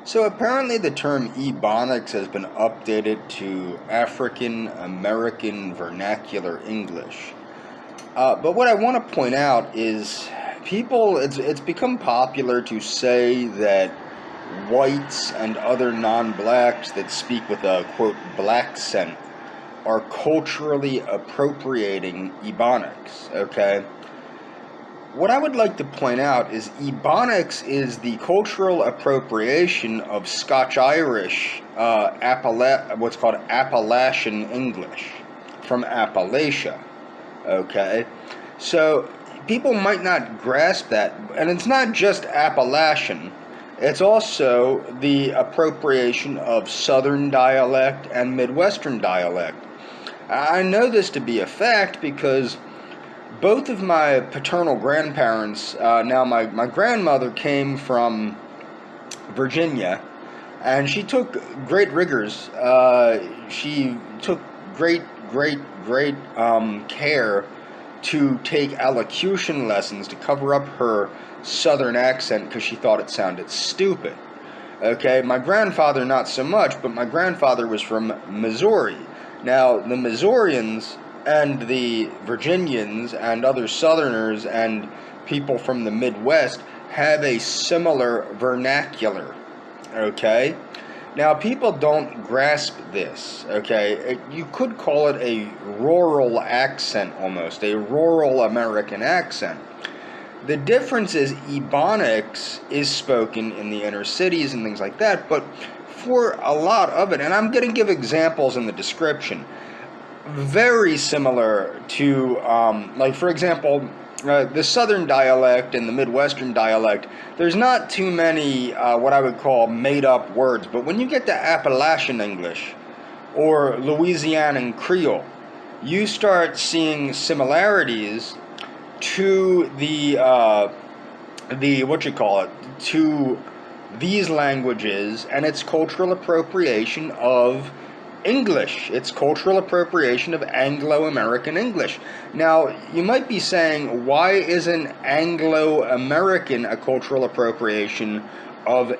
So apparently the term Ebonics has been updated to African American Vernacular English. But what I want to point out is it's become popular to say that whites and other non-blacks that speak with a, quote, black scent are culturally appropriating Ebonics, okay? What I would like to point out is Ebonics is the cultural appropriation of Scotch-Irish, what's called Appalachian English, from Appalachia, okay? So people might not grasp that, and it's not just Appalachian, it's also the appropriation of Southern dialect and Midwestern dialect. I know this to be a fact because both of my paternal grandparents, now my grandmother came from Virginia, and she took great rigors. She took great care to take elocution lessons to cover up her southern accent because she thought it sounded stupid. Okay, my grandfather not so much, but my grandfather was from Missouri. Now, the Missourians and the Virginians and other Southerners and people from the Midwest have a similar vernacular, okay? Now, people don't grasp this, okay? You could call it a rural accent almost, a rural American accent. The difference is Ebonics is spoken in the inner cities and things like that, but for a lot of it, and I'm going to give examples in the description, very similar to, like for example, the Southern dialect and the Midwestern dialect, there's not too many what I would call made-up words, but when you get to Appalachian English or Louisianan Creole, you start seeing similarities to to these languages and its cultural appropriation of English. It's cultural appropriation of Anglo-American English. Now, you might be saying, why isn't Anglo-American a cultural appropriation of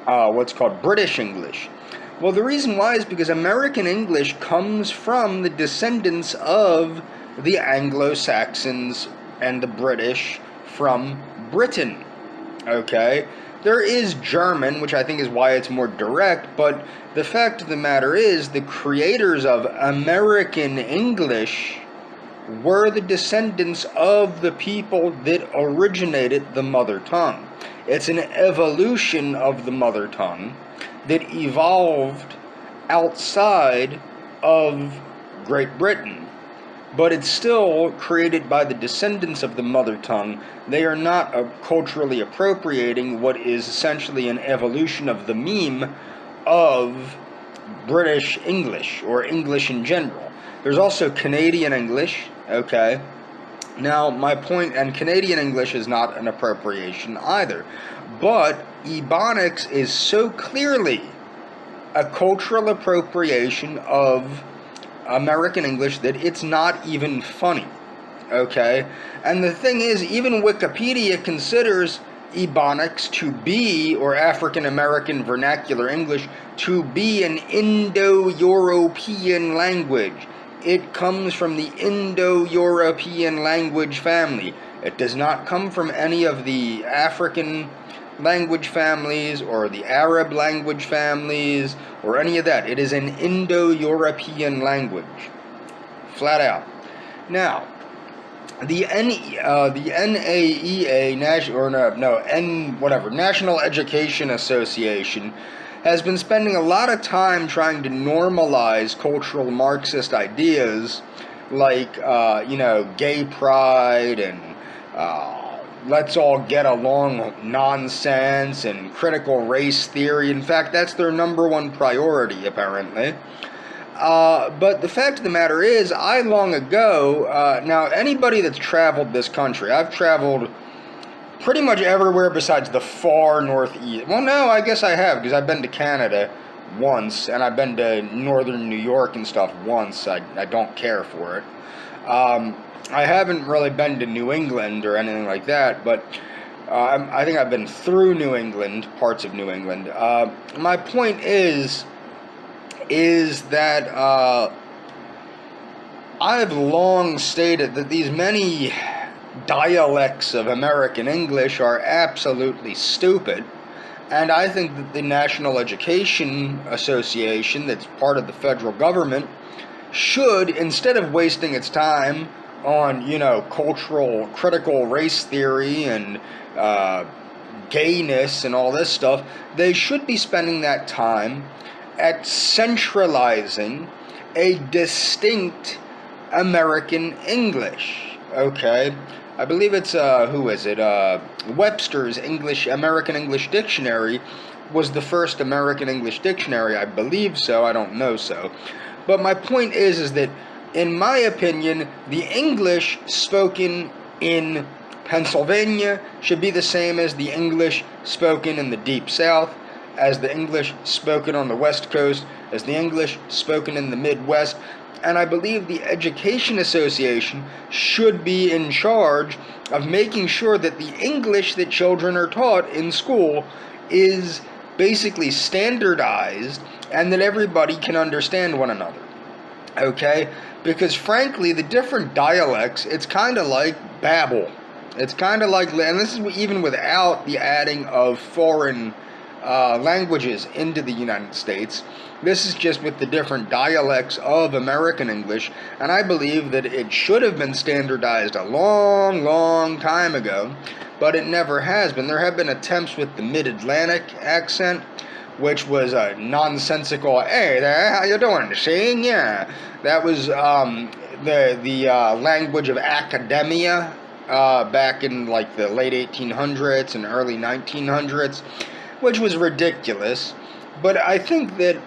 what's called British English? Well, the reason why is because American English comes from the descendants of the Anglo-Saxons and the British from Britain, okay? There is German, which I think is why it's more direct, but the fact of the matter is the creators of American English were the descendants of the people that originated the mother tongue. It's an evolution of the mother tongue that evolved outside of Great Britain, but it's still created by the descendants of the mother tongue. They are not culturally appropriating what is essentially an evolution of the meme of British English, or English in general. There's also Canadian English, okay? Now, my point, and Canadian English is not an appropriation either, but Ebonics is so clearly a cultural appropriation of American English that it's not even funny, okay? And the thing is, even Wikipedia considers Ebonics to be, or African American Vernacular English, to be an Indo-European language. It comes from the Indo-European language family. It does not come from any of the African language families or the Arab language families or any of that. It is an Indo-European language, flat out. Now, the NAEA National Education Association has been spending a lot of time trying to normalize cultural Marxist ideas like gay pride and let's all get along nonsense and critical race theory. In fact, that's their number one priority, apparently. But the fact of the matter is, I long ago, now anybody that's traveled this country, I've traveled pretty much everywhere besides the far northeast. Well, no, I guess I have, because I've been to Canada once, and I've been to northern New York and stuff once. I don't care for it. I haven't really been to New England or anything like that, but I think I've been through New England, parts of New England. My point is that I've long stated that these many dialects of American English are absolutely stupid, and I think that the National Education Association, that's part of the federal government, should, instead of wasting its time on, cultural critical race theory and gayness and all this stuff, they should be spending that time at centralizing a distinct American English. Okay? I believe it's, Webster's American English Dictionary was the first American English dictionary. I believe so. I don't know so. But my point is that, in my opinion, the English spoken in Pennsylvania should be the same as the English spoken in the Deep South, as the English spoken on the West Coast, as the English spoken in the Midwest. And I believe the Education Association should be in charge of making sure that the English that children are taught in school is basically standardized and that everybody can understand one another. Okay? Because frankly, the different dialects, it's kind of like Babel. It's kind of like, and this is even without the adding of foreign languages into the United States. This is just with the different dialects of American English, and I believe that it should have been standardized a long, long time ago, but it never has been. There have been attempts with the Mid-Atlantic accent, which was a nonsensical, "Hey there, how you doing, see? Yeah." That was the language of academia back in like the late 1800s and early 1900s, which was ridiculous. But I think that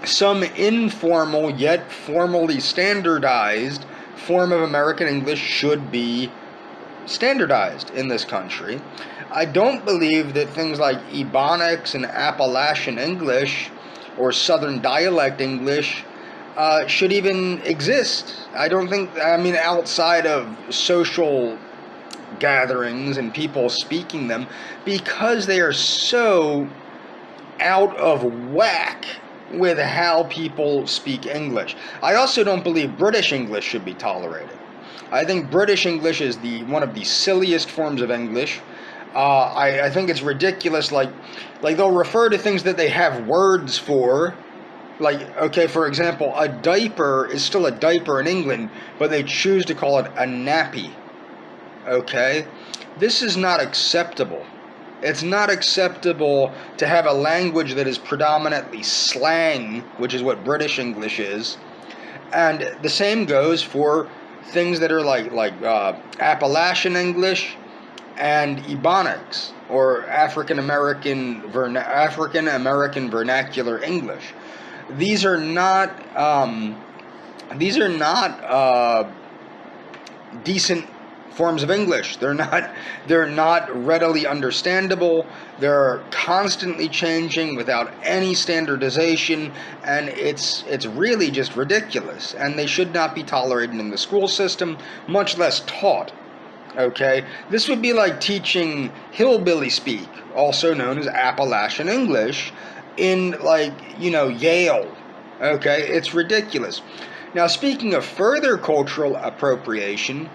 some informal yet formally standardized form of American English should be standardized in this country. I don't believe that things like Ebonics and Appalachian English or Southern Dialect English should even exist. I don't think, outside of social gatherings and people speaking them, because they are so out of whack with how people speak English. I also don't believe British English should be tolerated. I think British English is one of the silliest forms of English. I think it's ridiculous. Like they'll refer to things that they have words for. Like, okay, for example, a diaper is still a diaper in England, but they choose to call it a nappy. Okay? This is not acceptable. It's not acceptable to have a language that is predominantly slang, which is what British English is. And the same goes for things that are like Appalachian English and Ebonics, or African American vernacular English. These are not decent forms of English. They're not readily understandable. They're constantly changing without any standardization, and it's really just ridiculous. And they should not be tolerated in the school system, much less taught. Okay? This would be like teaching hillbilly speak, also known as Appalachian English, in Yale. Okay? It's ridiculous. Now, speaking of further cultural appropriation,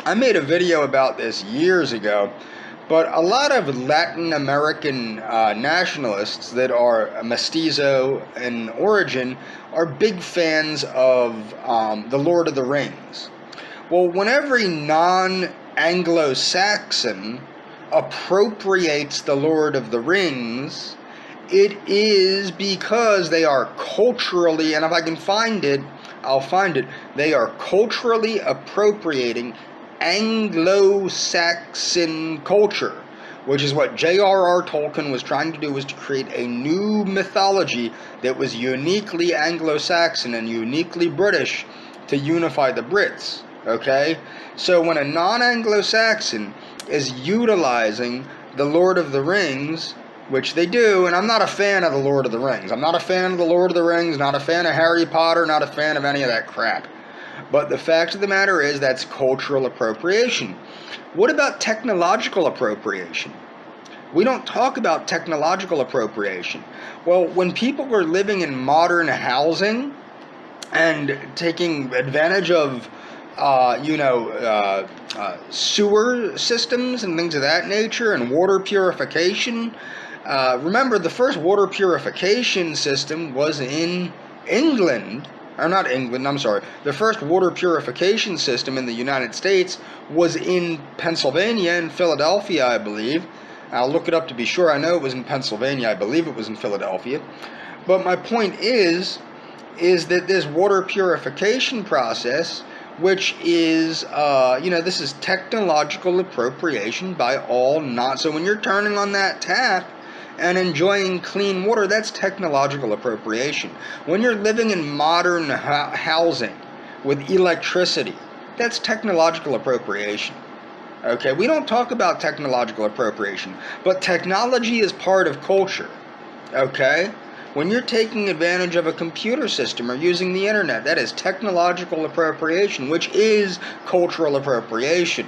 I made a video about this years ago, but a lot of Latin American nationalists that are mestizo in origin are big fans of The Lord of the Rings. Well, when every non-Anglo-Saxon appropriates The Lord of the Rings, it is because they are culturally, and if I can find it, I'll find it, they are culturally appropriating Anglo-Saxon culture, which is what J.R.R. Tolkien was trying to do, was to create a new mythology that was uniquely Anglo-Saxon and uniquely British to unify the Brits, okay? So when a non-Anglo-Saxon is utilizing The Lord of the Rings, which they do, and I'm not a fan of The Lord of the Rings. I'm not a fan of The Lord of the Rings, not a fan of Harry Potter, not a fan of any of that crap. But the fact of the matter is that's cultural appropriation. What about technological appropriation? We don't talk about technological appropriation. Well, when people are living in modern housing and taking advantage of sewer systems and things of that nature, and water purification. Remember, the first water purification system was in England, or not England, I'm sorry. The first water purification system in the United States was in Pennsylvania, in Philadelphia, I believe. I'll look it up to be sure. I know it was in Pennsylvania. I believe it was in Philadelphia. But my point is that this water purification process, which is, this is technological appropriation by all not. So when you're turning on that tap and enjoying clean water, that's technological appropriation. When you're living in modern housing with electricity, that's technological appropriation. Okay, we don't talk about technological appropriation, but technology is part of culture. Okay? When you're taking advantage of a computer system or using the internet, that is technological appropriation, which is cultural appropriation.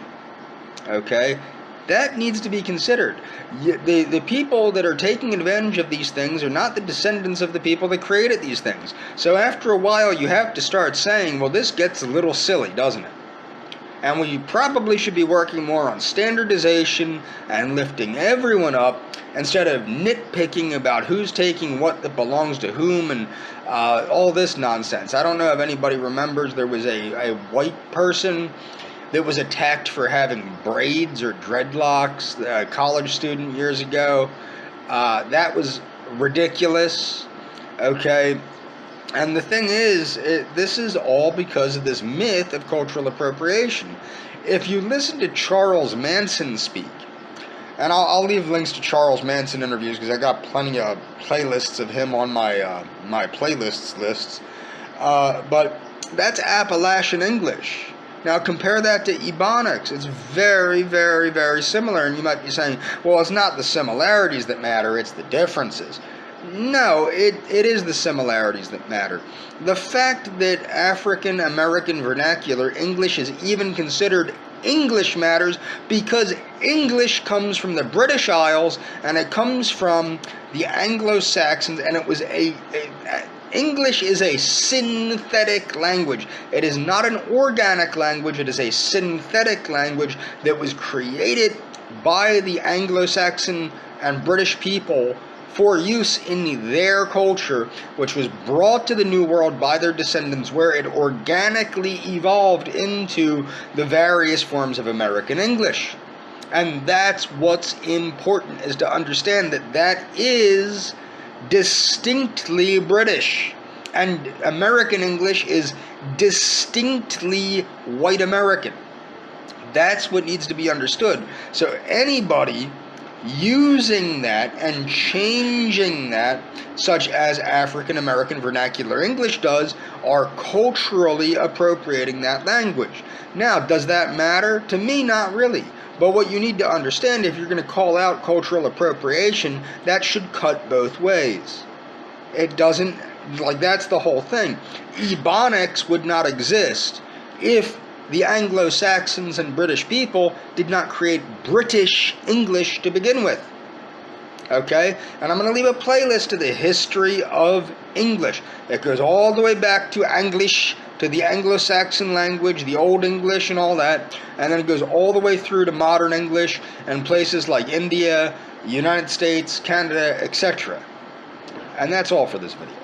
Okay? That needs to be considered. The people that are taking advantage of these things are not the descendants of the people that created these things. So after a while, you have to start saying, well, this gets a little silly, doesn't it? And we probably should be working more on standardization and lifting everyone up instead of nitpicking about who's taking what that belongs to whom and all this nonsense. I don't know if anybody remembers, there was a white person that was attacked for having braids or dreadlocks, a college student years ago. That was ridiculous. Okay. And the thing is, this is all because of this myth of cultural appropriation. If you listen to Charles Manson speak, and I'll leave links to Charles Manson interviews because I got plenty of playlists of him on my my playlists lists, but that's Appalachian English. Now compare that to Ebonics. It's very, very, very similar, and you might be saying, well, it's not the similarities that matter, it's the differences. No, it is the similarities that matter. The fact that African American vernacular English is even considered English matters because English comes from the British Isles and it comes from the Anglo-Saxons, and it was English is a synthetic language. It is not an organic language, it is a synthetic language that was created by the Anglo-Saxon and British people for use in their culture, which was brought to the New World by their descendants, where it organically evolved into the various forms of American English. And that's what's important, is to understand that that is distinctly British. And American English is distinctly white American. That's what needs to be understood. So anybody using that and changing that, such as African American vernacular English does, are culturally appropriating that language. Now, does that matter? To me, not really. But what you need to understand, if you're going to call out cultural appropriation, that should cut both ways. It doesn't, that's the whole thing. Ebonics would not exist if the Anglo-Saxons and British people did not create British English to begin with. Okay? And I'm going to leave a playlist to the history of English. It goes all the way back to English, to the Anglo-Saxon language, the Old English and all that. And then it goes all the way through to modern English and places like India, United States, Canada, etc. And that's all for this video.